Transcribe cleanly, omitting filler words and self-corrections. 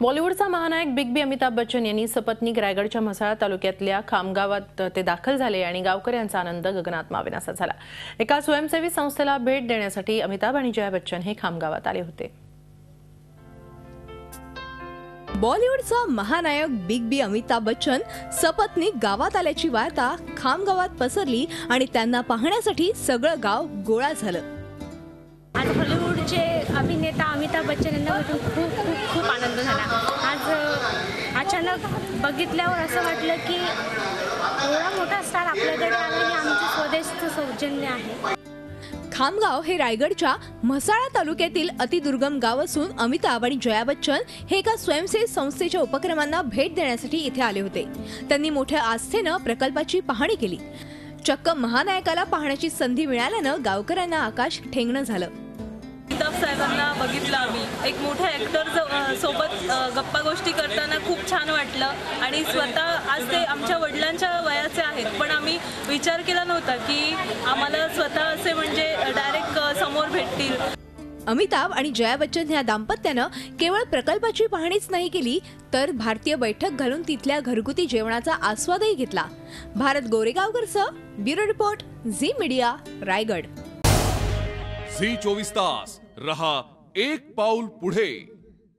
बॉलिवूडचा महानायक बिग बी अमिताभ बच्चन यांनी सपत्नीक रायगडच्या म्हसाळा तालुक्यातल्या खामगावात ते दाखल झाले आणि गावकऱ्यांचा आनंद गगनात मावेनासा झाला। एका स्वयंसेवी संस्थेला भेट देण्यासाठी अमिताभ आणि जया बच्चन हे खामगावात आले होते। बॉलिवूडचा महानायक बिग बी अमिताभ बच्चन सपत्नीक गावात आल्याची वार्ता खामगावात पसरली आणि त्यांना पाहण्यासाठी सगळं गाव गोळा झालं। आज हॉलिवूडचे अभिनेता अमिताभ बच्चन यांना भेटून खूप खूप खूप आनंद झाला। आज अचानक बघितल्यावर असं वाटलं की एवढा मोठा स्टार आपल्याकडे आला हे आमचं स्वदेशचं सौजन्य आहे। खामगाव हे रायगडच्या म्हसाळा तालुक्यातील अतिदुर्गम गाव असून अमिताभ आणि जया बच्चन हे एका स्वयंसेवी संस्थेच्या उपक्रमांना भेट देण्यासाठी इथे आले होते। त्यांनी मोठ्या आस्थेनं प्रकल्पाची पाहणी केली। चक्क महानायकाला पाहण्याची संधी मिळाल्यानं गावकऱ्यांना आकाश ठेंगणं झालं। अमिताभ साहेबांना बघितलं आम्ही एक मोठ्या ॲक्टर सोबत गप्पा गोष्टी करताना खूप छान वाटलं आणि स्वतः आज ते आमच्या वडिलांच्या वयाचे आहेत, पण आम्ही विचार केला नव्हता की आम्हाला स्वतः असे म्हणजे डायरेक्ट समोर भेटतील। अमिताभ आणि जया बच्चन ह्या दाम्पत्यानं केवळ प्रकल्पाची पाहणीच नाही केली तर भारतीय बैठक घालून तिथल्या घरगुती जेवणाचा आस्वादही घेतला। भारत गोरेगावकरचा bureau report, Zee media, Raigad. Zee 24 तास रहा एक पाऊल पुढे।